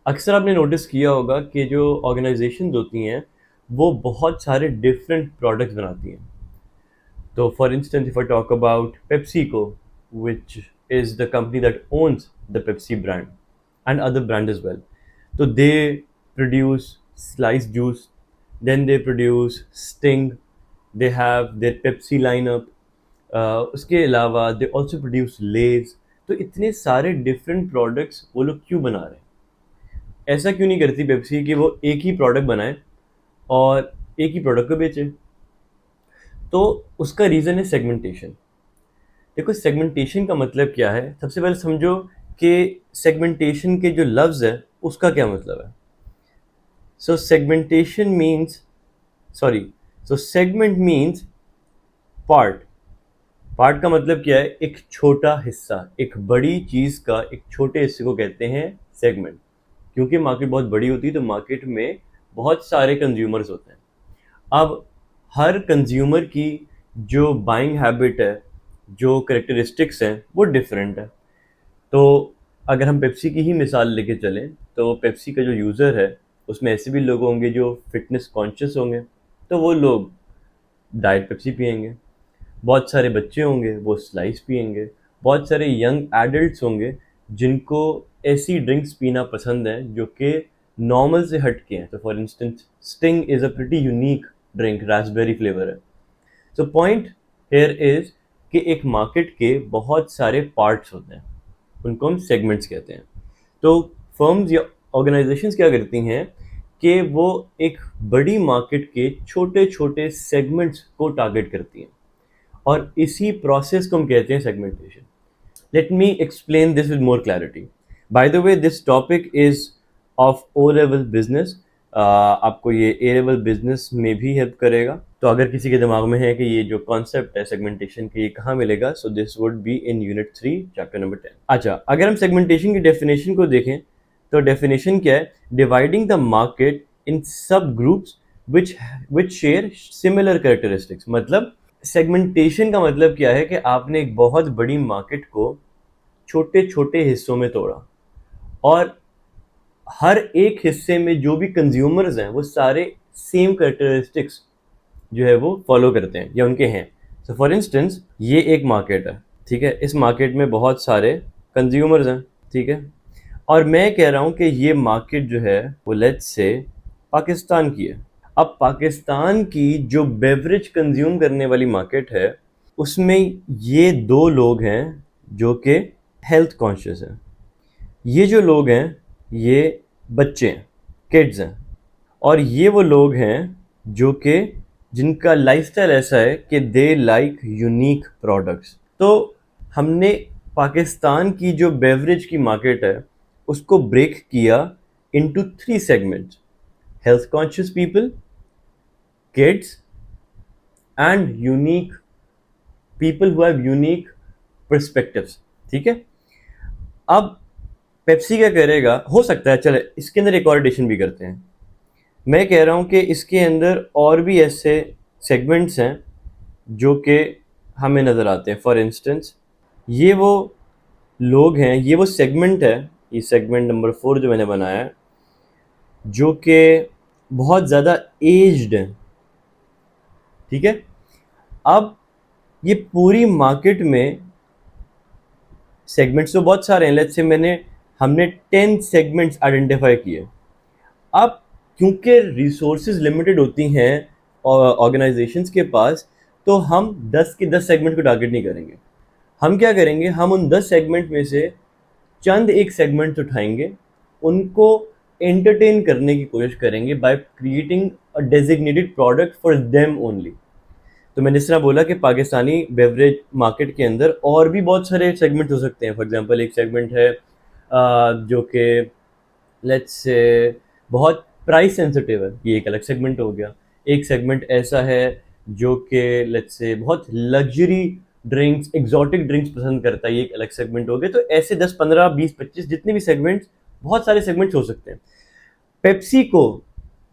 अक्सर आपने नोटिस किया होगा कि जो ऑर्गेनाइजेशंस होती हैं वो बहुत सारे डिफरेंट प्रोडक्ट्स बनाती हैं. तो for instance if I talk about PepsiCo which is the company that owns the Pepsi brand and other brand as well. So they produce sliced juice, then they produce Sting, they have their Pepsi lineup. उसके अलावा they also produce Lay's. तो इतने सारे different products वो लोग क्यों बना रहे हैं? ऐसा क्यों नहीं करती पेप्सी कि वो एक ही प्रोडक्ट बनाए और एक ही प्रोडक्ट को बेचे? तो उसका रीज़न है सेगमेंटेशन. देखो सेगमेंटेशन का मतलब क्या है, सबसे पहले समझो कि सेगमेंटेशन के जो लफ्ज़ है उसका क्या मतलब है. So segmentation means sorry so segment means part. Part का मतलब क्या है? एक छोटा हिस्सा. एक बड़ी चीज़ का एक छोटे हिस्से को कहते हैं सेगमेंट. क्योंकि मार्केट बहुत बड़ी होती है तो मार्केट में बहुत सारे कंज्यूमर्स होते हैं. अब हर कंज्यूमर की जो बाइंग हैबिट है, जो करेक्टरिस्टिक्स हैं वो डिफरेंट है. तो अगर हम पेप्सी की ही मिसाल लेके चलें तो पेप्सी का जो यूज़र है उसमें ऐसे भी लोग होंगे जो फिटनेस कॉन्शियस होंगे, तो वो लोग डाइट पेप्सी पियेंगे. बहुत सारे बच्चे होंगे वो स्लाइस पियेंगे. बहुत सारे यंग एडल्ट्स होंगे जिनको ऐसी ड्रिंक्स पीना पसंद है जो कि नॉर्मल से हट के हैं. तो for instance Sting is a pretty unique drink, raspberry flavour है. सो पॉइंट हेयर इज़ कि एक मार्केट के बहुत सारे पार्ट्स होते हैं, उनको हम सेगमेंट्स कहते हैं. तो फर्म्स या ऑर्गेनाइजेशंस क्या करती हैं कि वो एक बड़ी मार्केट के छोटे छोटे सेगमेंट्स को टारगेट करती हैं और इसी प्रोसेस को हम कहते हैं segmentation. Let me explain this with more clarity. By the way this topic is of O level business. आपको ये ए लेवल बिजनेस में भी हेल्प करेगा. तो अगर किसी के दिमाग में है कि ये जो कॉन्सेप्ट है सेगमेंटेशन की ये कहाँ मिलेगा, so this would be in unit 3 chapter number 10. अच्छा, अगर हम सेगमेंटेशन की डेफिनेशन को देखें तो डेफिनेशन क्या है? डिवाइडिंग द मार्केट इन सब groups which share similar characteristics. मतलब सेगमेंटेशन का मतलब क्या है कि आपने एक बहुत बड़ी मार्केट को छोटे छोटे हिस्सों में तोड़ा और हर एक हिस्से में जो भी कंज्यूमर्स हैं वो सारे सेम कैरेक्टरिस्टिक्स जो है वो फॉलो करते हैं या उनके हैं. सो फॉर इंस्टेंस ये एक मार्केट है, ठीक है. इस मार्केट में बहुत सारे कंज्यूमर्स हैं, ठीक है. और मैं कह रहा हूँ कि ये मार्केट जो है वो लेट्स से पाकिस्तान की है. अब पाकिस्तान की जो बेवरेज कंज्यूम करने वाली मार्केट है उसमें ये दो लोग हैं जो कि हेल्थ कॉन्शियस हैं. ये जो लोग हैं ये बच्चे हैं, किड्स हैं. और ये वो लोग हैं जो कि जिनका लाइफस्टाइल ऐसा है कि दे लाइक यूनिक प्रोडक्ट्स. तो हमने पाकिस्तान की जो बेवरेज की मार्केट है उसको ब्रेक किया into 3 segments: health conscious people, kids and unique people who have unique perspectives. ठीक है. अब पेप्सी क्या करेगा, हो सकता है चले इसके अंदर एक और एडिशन भी करते हैं. मैं कह रहा हूँ कि इसके अंदर और भी ऐसे सेगमेंट्स हैं जो कि हमें नज़र आते हैं. फॉर इंस्टेंस ये वो लोग हैं, ये वो सेगमेंट है, ये सेगमेंट नंबर 4 जो मैंने बनाया है, जो कि बहुत ज़्यादा एज्ड है. ठीक है. अब ये पूरी मार्केट में सेगमेंट्स तो बहुत सारे हैं. लेट्स से हमने 10 सेगमेंट्स आइडेंटिफाई किए. अब क्योंकि रिसोर्सेज लिमिटेड होती हैं ऑर्गेनाइजेशंस के पास, तो हम 10 के 10 सेगमेंट को टारगेट नहीं करेंगे. हम क्या करेंगे, हम उन 10 सेगमेंट में से चंद एक सेगमेंट उठाएंगे, उनको एंटरटेन करने की कोशिश करेंगे by creating a designated product for them only. तो मैंने इस तरह बोला कि पाकिस्तानी बेवरेज मार्केट के अंदर और भी बहुत सारे सेगमेंट हो सकते हैं. फॉर एग्जांपल एक सेगमेंट है जो कि लेट्स से बहुत प्राइस सेंसिटिव है, ये एक अलग सेगमेंट हो गया. एक सेगमेंट ऐसा है जो कि लेट्स से बहुत लग्जरी ड्रिंक्स, एग्जॉटिक ड्रिंक्स पसंद करता है, ये एक अलग सेगमेंट हो गया. तो ऐसे 10 15 20 25 जितने भी सेगमेंट्स, बहुत सारे सेगमेंट्स हो सकते हैं. पेप्सी को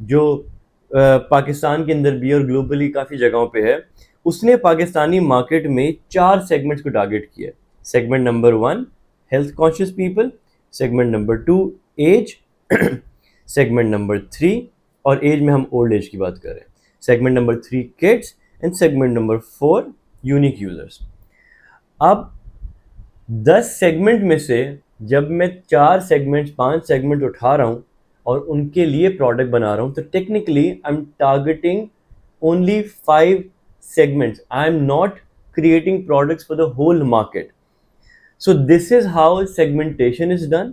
जो पाकिस्तान के अंदर भी और ग्लोबली काफ़ी जगहों पे है, उसने पाकिस्तानी मार्केट में 4 सेगमेंट्स को टारगेट किया है. Segment number 1 health conscious people, segment number 2 age segment number 3, और एज में हम ओल्ड एज की बात कर रहे हैं, segment number 3 kids and segment number 4 unique users. अब 10 सेगमेंट में से जब मैं 4 सेगमेंट 5 सेगमेंट उठा रहा हूँ और उनके लिए प्रोडक्ट बना रहा हूँ, तो technically I am targeting only 5 segments. I am not creating products for the whole market. So this is how segmentation is done.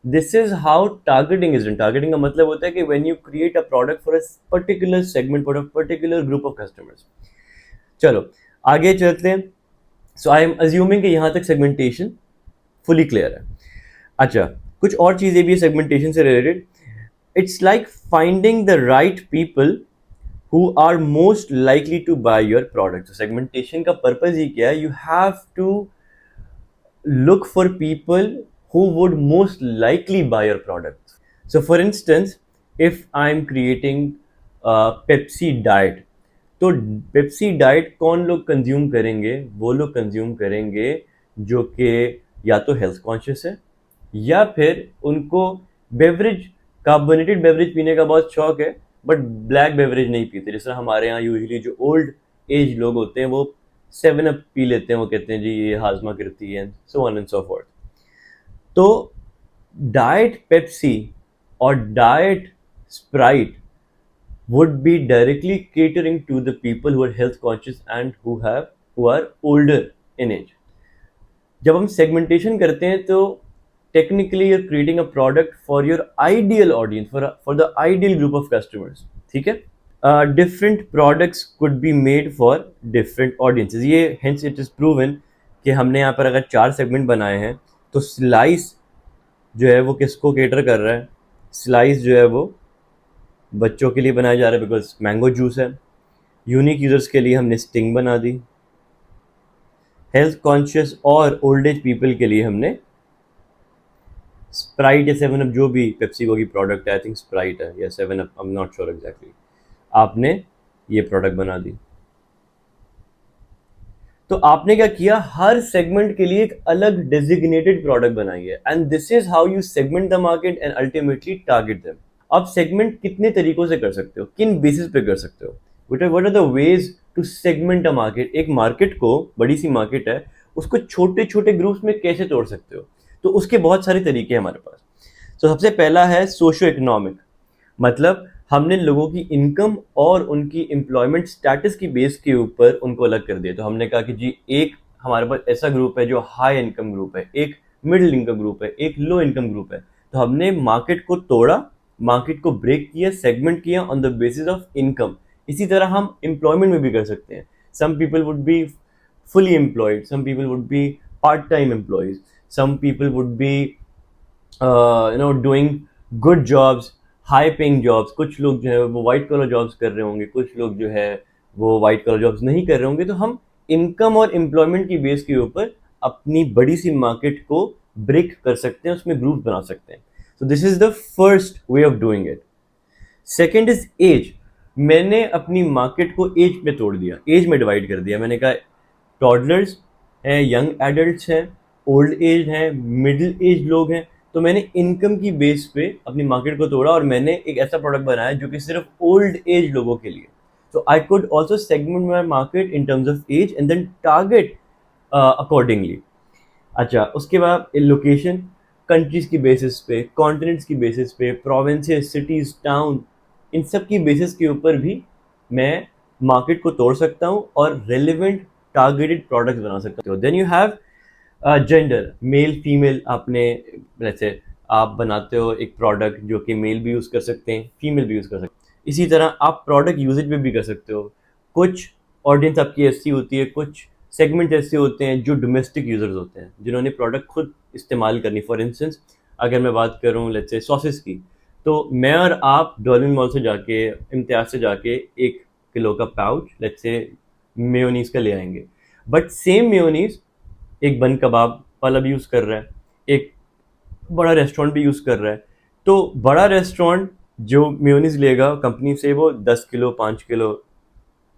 This is how targeting is done. Targeting का मतलब होता है कि when you create a product for a particular segment, for a particular group of customers. चलो आगे चलते हैं. So I am assuming कि यहाँ तक segmentation fully clear है. अच्छा, कुछ और चीज़ें भी segmentation से related. It's like finding the right people who are most likely to buy your product. So segmentation का purpose ही क्या है? You have to look for people who would most likely buy your product. So for instance, if I'm creating Pepsi diet, तो Pepsi diet कौन लोग consume करेंगे? वो लोग consume करेंगे जो कि या तो हेल्थ कॉन्शियस है या फिर उनको बेवरेज, कार्बोनेटेड बेवरेज पीने का बहुत शौक है बट ब्लैक बेवरेज नहीं पीते। जिस तरह हमारे यहाँ यूजुअली जो ओल्ड एज लोग होते हैं वो 7 अप पी लेते हैं, वो कहते हैं जी ये हाजमा करती है, so on and so fourth. तो डाइट पेप्सी और diet Sprite would be directly catering to the people who are health conscious and who are older in age. जब हम segmentation करते हैं तो technically you're creating a product for your ideal audience, for the ideal group of customers. ठीक है? Different products could be made for different audiences. ये hence it is proven कि हमने यहाँ पर अगर 4 segment बनाए हैं तो slice जो है वो किसको cater कर रहा है? Slice जो है वो बच्चों के लिए बनाया जा रहा है बिकॉज मैंगो जूस है। यूनिक यूजर्स के लिए हमने स्टिंग बना दी। हेल्थ कॉन्शियस और ओल्ड एज पीपल के लिए हमने स्प्राइट या 7 अप, जो भी पेप्सिको की प्रोडक्ट है, आई थिंक स्प्राइट है या 7 up, I am not sure exactly, आपने ये प्रोडक्ट बना दी। तो आपने क्या किया? हर सेगमेंट के लिए एक अलग डेजिग्नेटेड प्रोडक्ट बनाई है and this is how you segment the market and ultimately target them. आप सेगमेंट कितने तरीकों से कर सकते हो, किन बेसिस पे कर सकते हो? What are the ways to segment a market? एक मार्केट को, बड़ी सी मार्केट है, उसको छोटे छोटे ग्रुप्स में कैसे तोड़ सकते हो? तो उसके बहुत सारे तरीके हैं हमारे पास। तो सबसे पहला है सोशो इकोनॉमिक, मतलब हमने लोगों की इनकम और उनकी एम्प्लॉयमेंट स्टेटस की बेस के ऊपर उनको अलग कर दिया। तो हमने कहा कि जी एक हमारे पास ऐसा ग्रुप है जो हाई इनकम ग्रुप है, एक मिडिल इनकम ग्रुप है, एक लो इनकम ग्रुप है। तो हमने मार्केट को तोड़ा, मार्केट को ब्रेक किया, सेगमेंट किया on the basis of income. इसी तरह हम एम्प्लॉयमेंट में भी कर सकते हैं। Some people would be fully employed, some people would be part time employees, some people would be doing good jobs, high paying jobs. कुछ लोग जो है वो वाइट कलर जॉब्स कर रहे होंगे, कुछ लोग जो है वो वाइट कलर जॉब्स नहीं कर रहे होंगे। तो हम इनकम और एम्प्लॉयमेंट की बेस के ऊपर अपनी बड़ी सी मार्केट को ब्रेक कर सकते हैं, उसमें ग्रुप बना सकते हैं। So this is the first way of doing it. Second is age. मैंने अपनी मार्केट को एज में तोड़ दिया, एज में डिवाइड कर दिया। मैंने कहा टॉडलर्स हैं, यंग एडल्ट्स हैं, ओल्ड एज हैं, मिडिल एज लोग हैं। तो मैंने इनकम की बेस पे अपनी मार्केट को तोड़ा और मैंने एक ऐसा प्रोडक्ट बनाया जो कि सिर्फ ओल्ड एज लोगों के लिए। So I could also segment my market in terms of age and then target accordingly. अच्छा, उसके बाद लोकेशन, कंट्रीज की बेसिस पे, कॉन्टिनेंट्स की बेसिस पे, प्रोविंसेस, सिटीज, टाउन, इन सब की बेसिस के ऊपर भी मैं मार्केट को तोड़ सकता हूँ और रेलिवेंट टारगेटेड प्रोडक्ट्स बना सकता हूँ। Then you have gender, male female. आपने जैसे आप बनाते हो एक प्रोडक्ट जो कि मेल भी यूज़ कर सकते हैं, फीमेल भी यूज़ कर सकते हैं। इसी तरह आप प्रोडक्ट यूजेज में भी कर सकते हो। कुछ ऑडियंस आपकी ऐसी होती है, कुछ सेगमेंट ऐसे होते हैं जो डोमेस्टिक यूजर्स होते हैं, जिन्होंने प्रोडक्ट खुद इस्तेमाल करनी। फॉर इंस्टेंस अगर मैं बात करूँ लेट्स से सॉसेस की, तो मैं और आप डॉल्फिन मॉल से जाके, इम्तियाज से जाके 1 किलो का पाउच लेट्स से मेयोनीज का ले आएंगे, बट सेम मेयोनीज एक बन कबाब वाला भी यूज़ कर रहा है, एक बड़ा रेस्टोरेंट भी यूज़ कर रहा है। तो बड़ा रेस्टोरेंट जो मेयोनीज लेगा कंपनी से वो 10 किलो, 5 किलो,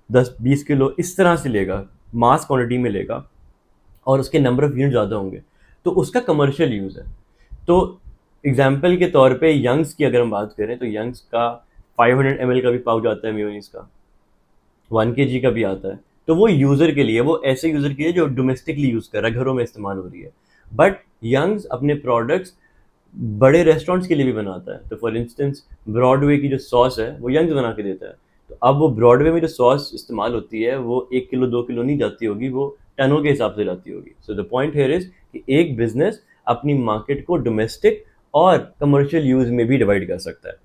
10-20 किलो इस तरह से लेगा, मास क्वांटिटी में लेगा और उसके नंबर ऑफ यूनिट ज़्यादा होंगे, तो उसका कमर्शियल यूज़ है। तो एग्जाम्पल के तौर पे यंग्स की अगर हम बात करें तो यंग्स का 500 ml का भी पाउच आता है मेयोनीज का, 1 kg का भी आता है। तो वो यूज़र के लिए, वो ऐसे यूज़र के लिए जो डोमेस्टिकली यूज़ कर रहा है, घरों में इस्तेमाल हो रही है। बट यंग्स अपने प्रोडक्ट्स बड़े रेस्टोरेंट्स के लिए भी बनाता है। तो फॉर इंस्टेंस ब्रॉडवे की जो सॉस है वो यंग्स बना के देता है। तो अब वो ब्रॉडवे में जो सॉस इस्तेमाल होती है वो 1 किलो 2 किलो नहीं जाती होगी, वो टनों के हिसाब से जाती होगी। So the point here is कि एक बिजनेस अपनी मार्केट को डोमेस्टिक और कमर्शियल यूज में भी डिवाइड कर सकता है।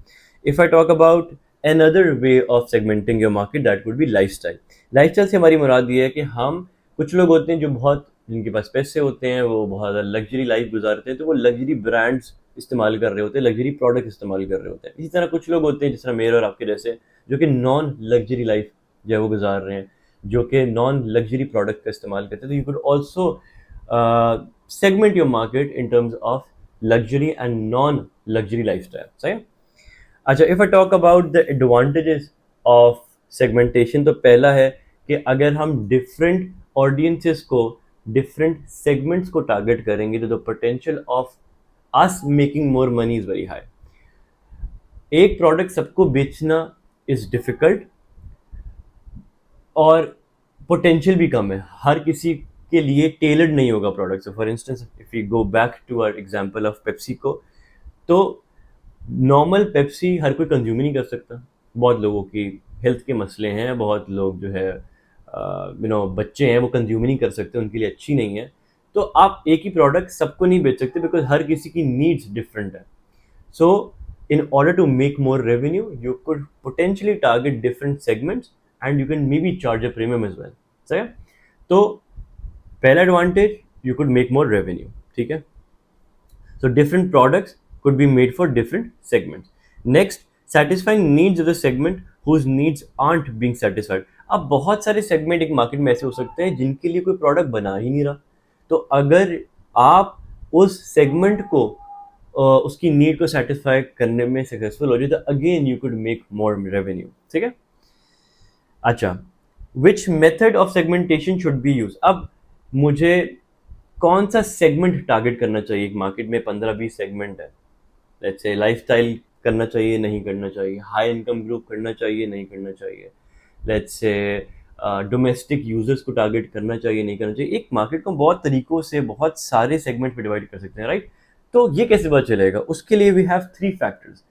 If I talk about another way of segmenting your market, that would be lifestyle. Lifestyle से हमारी मुराद ये है कि हम, कुछ लोग होते हैं जो बहुत, जिनके पास पैसे होते हैं, वो बहुत ज़्यादा लग्जरी लाइफ गुजारते हैं, तो वो लग्जरी ब्रांड्स इस्तेमाल कर रहे होते हैं, लग्जरी प्रोडक्ट इस्तेमाल कर रहे होते हैं। इसी तरह कुछ लोग होते हैं जिस तरह मेरे और आपके जैसे, जो कि नॉन लग्जरी लाइफ जो है वो गुजार रहे हैं, जो कि नॉन लग्जरी प्रोडक्ट का इस्तेमाल करते हैं। तो you could also segment your market in terms of luxury and non luxury life style. सही। अच्छा, if I talk about the advantages of segmentation, तो पहला है कि अगर हम डिफरेंट ऑडियंसेस को, डिफरेंट सेगमेंट्स को टारगेट करेंगे तो the potential of us making more money is very high. एक प्रोडक्ट सबको बेचना इज डिफिकल्ट और पोटेंशियल भी कम है, हर किसी के लिए टेलर्ड नहीं होगा product. For instance if you go back to our example of Pepsi को, तो नॉर्मल पेप्सी हर कोई कंज्यूम ही नहीं कर सकता। बहुत लोगों की हेल्थ के मसले हैं, बहुत लोग जो है बच्चे हैं वो कंज्यूम ही नहीं कर सकते, उनके लिए अच्छी नहीं है। तो आप एक ही प्रोडक्ट सबको नहीं बेच सकते, बिकॉज हर किसी की नीड्स डिफरेंट है। सो in order to make more revenue, you could potentially target different segments and you can maybe charge a premium as well. सही है? तो पहला advantage, you could make more revenue, ठीक है? So different products could be made for different segments. Next, satisfying needs of the segment whose needs aren't being satisfied. अब बहुत सारे segment एक मार्केट में ऐसे हो सकते हैं जिनके लिए कोई प्रोडक्ट बना ही नहीं रहा। तो अगर आप उस सेगमेंट को उसकी नीड को सेटिस्फाई करने में सक्सेसफुल हो जाए तो again you could make more revenue. ठीक है। अच्छा, which method of segmentation should be use. अब मुझे कौन सा सेगमेंट टारगेट करना चाहिए। एक मार्केट में 15-20 सेगमेंट है, लेट्स से लाइफस्टाइल करना चाहिए, नहीं करना चाहिए, हाई इनकम ग्रुप करना चाहिए, नहीं करना चाहिए, लेट्स से डोमेस्टिक यूजर्स को टारगेट करना चाहिए, नहीं करना चाहिए। एक मार्केट को बहुत तरीकों से बहुत सारे सेगमेंट में डिवाइड कर सकते हैं, राइट। तो ये कैसे पता चलेगा, उसके लिए वी हैव 3 फैक्टर्स।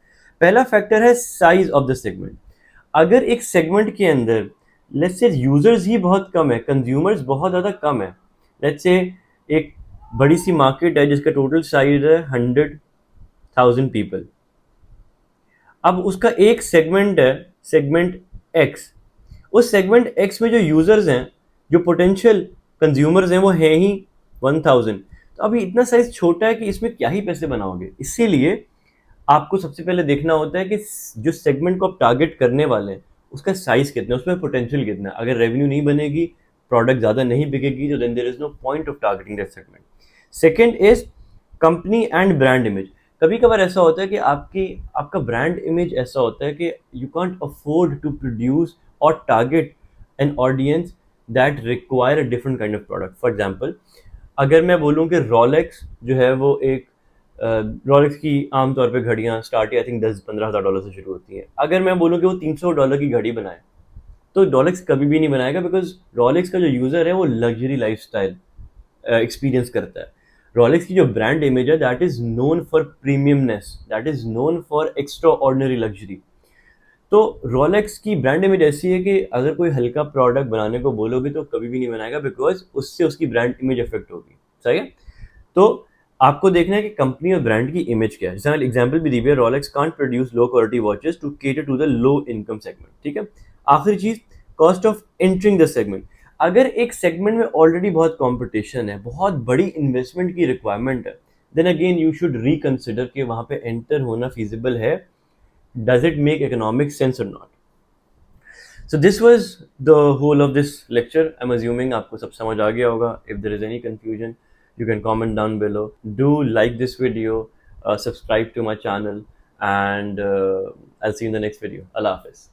पहला फैक्टर है साइज ऑफ द सेगमेंट। अगर एक सेगमेंट के अंदर लेट्स से यूजर्स ही बहुत कम है, कंज्यूमर्स बहुत ज़्यादा कम है, लेट्स से एक बड़ी सी मार्केट है जिसका टोटल साइज है 100,000 पीपल। अब उसका एक सेगमेंट है, सेगमेंट एक्स। उस सेगमेंट एक्स में जो यूजर्स हैं, जो पोटेंशियल कंज्यूमर्स हैं, वो हैं ही 1000। तो अभी इतना साइज छोटा है कि इसमें क्या ही पैसे बनाओगे। इसीलिए आपको सबसे पहले देखना होता है कि जो सेगमेंट को आप टारगेट करने वाले हैं उसका साइज कितना है, उसमें पोटेंशियल कितना है। अगर रेवेन्यू नहीं बनेगी, प्रोडक्ट ज़्यादा नहीं बिकेगी, तो then there is no point of targeting that segment. Second is company and brand image. कभी कभार ऐसा होता है कि आपका ब्रांड इमेज ऐसा होता है कि you can't afford to produce और target an audience that require a different kind of product. For example, अगर मैं बोलूँ कि रोलेक्स जो है वो एक रोलेक्स की आमतौर पे घड़ियाँ स्टार्ट आई थिंक 10-15 हज़ार डॉलर से शुरू होती हैं। अगर मैं बोलूँ कि वो $300 की घड़ी बनाए, तो रोलेक्स कभी भी नहीं बनाएगा, बिकॉज रोलेक्स का जो यूज़र है वो लग्जरी लाइफ स्टाइल एक्सपीरियंस करता है। रोलेक्स की जो ब्रांड इमेज है that is known for premiumness, that is known for extra ordinary luxury. तो रोलेक्स की ब्रांड इमेज ऐसी है कि अगर कोई हल्का प्रोडक्ट बनाने को बोलोगे तो कभी भी नहीं बनाएगा, बिकॉज उससे उसकी ब्रांड इमेज अफेक्ट होगी। सही है। तो आपको देखना है कि कंपनी और ब्रांड की इमेज क्या है। जैसे मैंने एग्जांपल भी दी है, Rolex can't produce low quality watches to cater to the low income segment. ठीक है। आखिरी चीज, cost of entering the segment. अगर एक सेगमेंट में ऑलरेडी बहुत कंपटीशन है, बहुत बड़ी इन्वेस्टमेंट की रिक्वायरमेंट है, then again you should reconsider कि वहां पे एंटर होना फीजिबल है। Does it make economic sense और not. So this was the whole of this lecture. I'm assuming आपको सब समझ आ गया होगा. If there is any confusion, you can comment down below. Do like this video, subscribe to my channel, and I'll see you in the next video. Allah Hafiz.